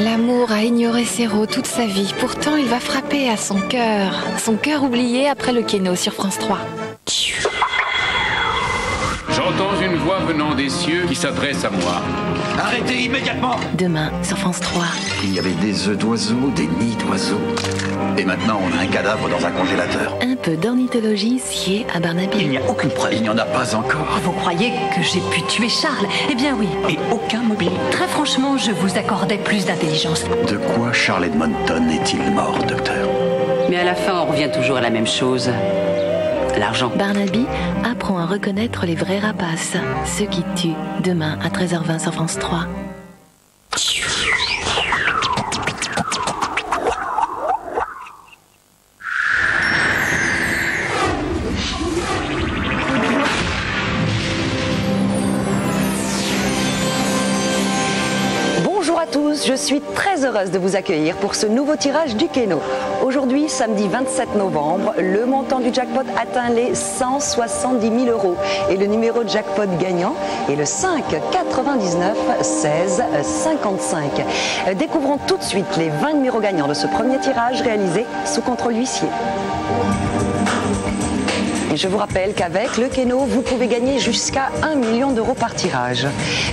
L'amour a ignoré Serrault toute sa vie. Pourtant, il va frapper à son cœur. Son cœur oublié après le Keno sur France 3. J'entends une voix venant des cieux qui s'adresse à moi. Arrêtez immédiatement! Demain sur France 3. Il y avait des œufs d'oiseaux, des nids d'oiseaux. Et maintenant, on a un cadavre dans un congélateur. Un peu d'ornithologie sciée à Barnaby. Il n'y a aucune preuve. Il n'y en a pas encore. Vous croyez que j'ai pu tuer Charles? Eh bien oui. Et aucun mobile. Très franchement, je vous accordais plus d'intelligence. De quoi Charles Edmonton est-il mort, docteur? Mais à la fin, on revient toujours à la même chose. L'argent. Barnaby apprend à reconnaître les vrais rapaces, ceux qui tuent, demain à 13h20 sur France 3. Bonjour à tous, je suis très heureuse de vous accueillir pour ce nouveau tirage du Keno. Aujourd'hui, samedi 27 novembre, le montant du jackpot atteint les 170 000 € et le numéro de jackpot gagnant est le 5 99 16 55. Découvrons tout de suite les 20 numéros gagnants de ce premier tirage réalisé sous contrôle huissier. Et je vous rappelle qu'avec le Keno, vous pouvez gagner jusqu'à 1 million d'euros par tirage.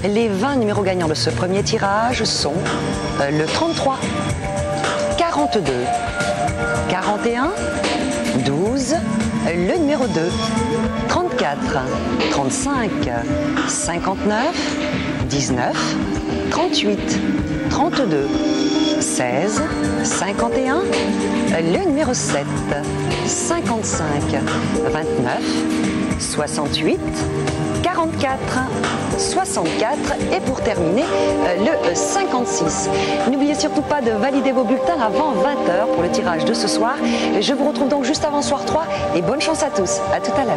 Les 20 numéros gagnants de ce premier tirage sont le 33, 42, 41, 12, le numéro 2, 34, 35, 59, 19, 38, 32, 16, 51, le numéro 7, 55, 29, 68, 44, 64 et pour terminer, le 56. N'oubliez surtout pas de valider vos bulletins avant 20h pour le tirage de ce soir. Je vous retrouve donc juste avant Soir 3 et bonne chance à tous. À tout à l'heure.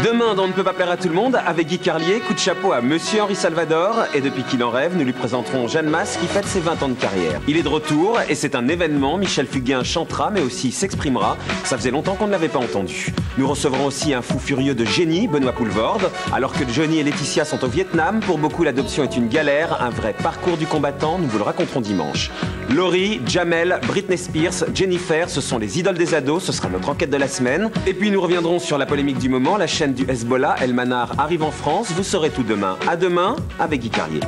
Demain, dans On ne peut pas plaire à tout le monde, avec Guy Carlier, coup de chapeau à Monsieur Henri Salvador. Et depuis qu'il en rêve, nous lui présenterons Jeanne Masse qui fête ses 20 ans de carrière. Il est de retour et c'est un événement. Michel Fugain chantera mais aussi s'exprimera. Ça faisait longtemps qu'on ne l'avait pas entendu. Nous recevrons aussi un fou furieux de génie, Benoît Poulvorde. Alors que Johnny et Laetitia sont au Vietnam, pour beaucoup l'adoption est une galère. Un vrai parcours du combattant, nous vous le raconterons dimanche. Laurie, Jamel, Britney Spears, Jennifer, ce sont les idoles des ados. Ce sera notre enquête de la semaine. Et puis nous reviendrons sur la polémique du moment, la chaîne du Hezbollah, El Manar arrive en France, vous saurez tout demain. À demain avec Guy Carlier.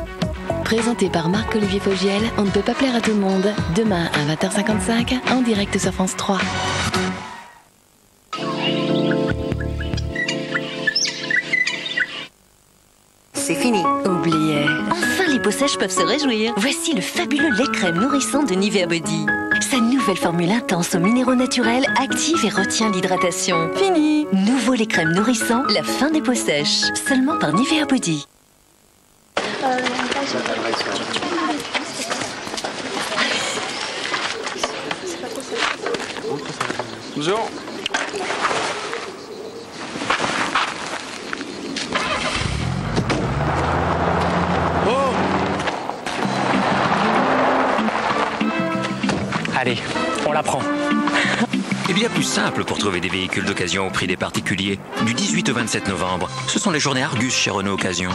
Présenté par Marc-Olivier Fogiel, On ne peut pas plaire à tout le monde. Demain à 20h55 en direct sur France 3. C'est fini. Oubliez. Enfin, les peaux sèches peuvent se réjouir. Voici le fabuleux lait crème nourrissant de Nivea Body. Sa nouvelle formule intense aux minéraux naturels active et retient l'hydratation. Fini. Nouveau lait crème nourrissant, la fin des peaux sèches. Seulement par Nivea Body. Bonjour. Allez, on la prend. Eh bien, plus simple pour trouver des véhicules d'occasion au prix des particuliers. Du 18 au 27 novembre, ce sont les journées Argus chez Renault Occasion.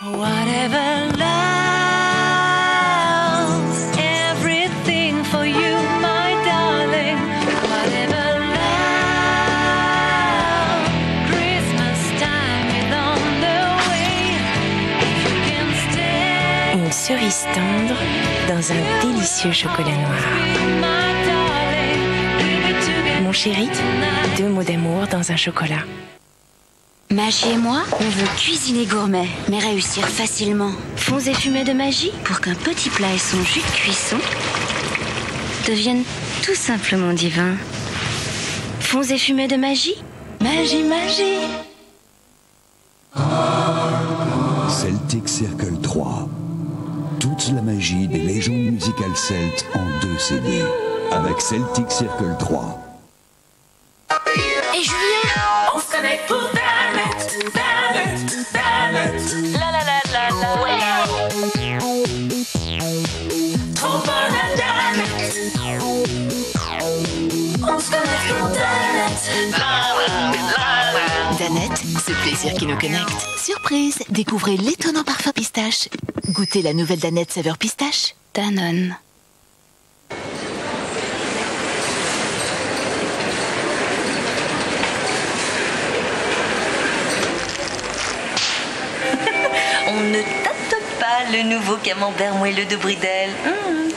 Whatever love, everything for you, my darling. Whatever love, Christmas time is on the way. If you can stay, Une cerise tendre dans un délicieux chocolat noir. my darling, give it to me. Mon chéri, 2 mots d'amour dans un chocolat. Magie et moi, on veut cuisiner gourmet, mais réussir facilement. Fonds et fumée de magie pour qu'un petit plat et son jus de cuisson deviennent tout simplement divins. Fonds et fumée de magie, magie, magie. Celtic Circle 3. Toute la magie des légendes musicales celtes en 2 CD. Avec Celtic Circle 3. Et Julien, On se connecte pour Danet, Danet, Danet. La la la la la. Danette, ce plaisir qui nous connecte. Surprise, découvrez l'étonnant parfum pistache. Goûtez la nouvelle Danette saveur pistache. Danone. On ne tâte pas le nouveau camembert moelleux de Bridel.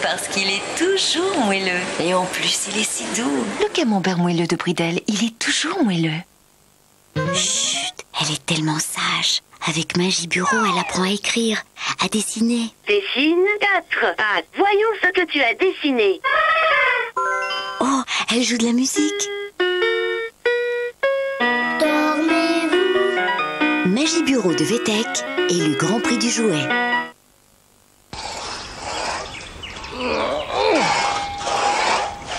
Parce qu'il est toujours moelleux. Et en plus, il est si doux. Le camembert moelleux de Bridel, il est toujours moelleux. Chut, elle est tellement sage. Avec Magie Bureau, elle apprend à écrire, à dessiner. Dessine 4 pattes. Voyons ce que tu as dessiné. Oh, elle joue de la musique. Dormez-vous. Magie Bureau de VTech, élu Grand Prix du Jouet.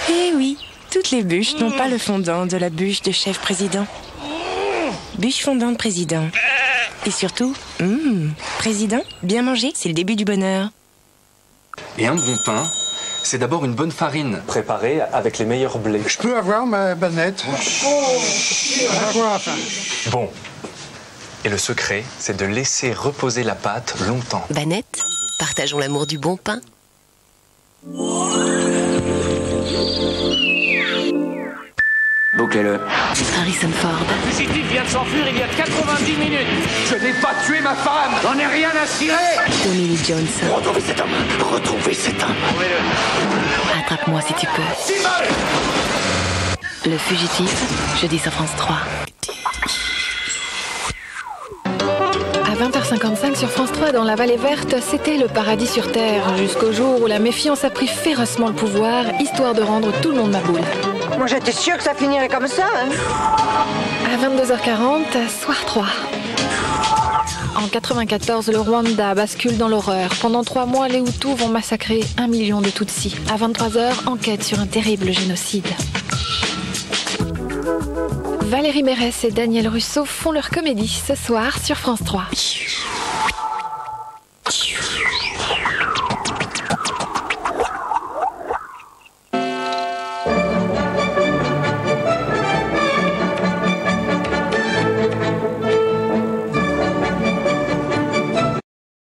Eh oui, toutes les bûches n'ont pas le fondant de la bûche de chef président. Bûche fondante président. Et surtout, président, bien manger, c'est le début du bonheur. Et un bon pain, c'est d'abord une bonne farine. Préparée avec les meilleurs blés. Je peux avoir ma banette? Bon. Et le secret, c'est de laisser reposer la pâte longtemps. Banette, partageons l'amour du bon pain. Bouquez-le. Harrison Ford. Le fugitif vient de s'enfuir il y a 90 minutes. Je n'ai pas tué ma femme. J'en ai rien à cirer. Tommy Lee Jones. Retrouvez cet homme. Retrouvez cet homme. Attrape-moi si tu peux. Le fugitif, jeudi sur France 3. À 20h55 sur France 3, dans la Vallée Verte, c'était le paradis sur Terre, jusqu'au jour où la méfiance a pris férocement le pouvoir, histoire de rendre tout le monde ma boule. Moi, j'étais sûre que ça finirait comme ça. Hein. À 22h40, soir 3. En 94, le Rwanda bascule dans l'horreur. Pendant 3 mois, les Hutus vont massacrer 1 million de Tutsis. À 23h, enquête sur un terrible génocide. Valérie Mérès et Daniel Russo font leur comédie ce soir sur France 3.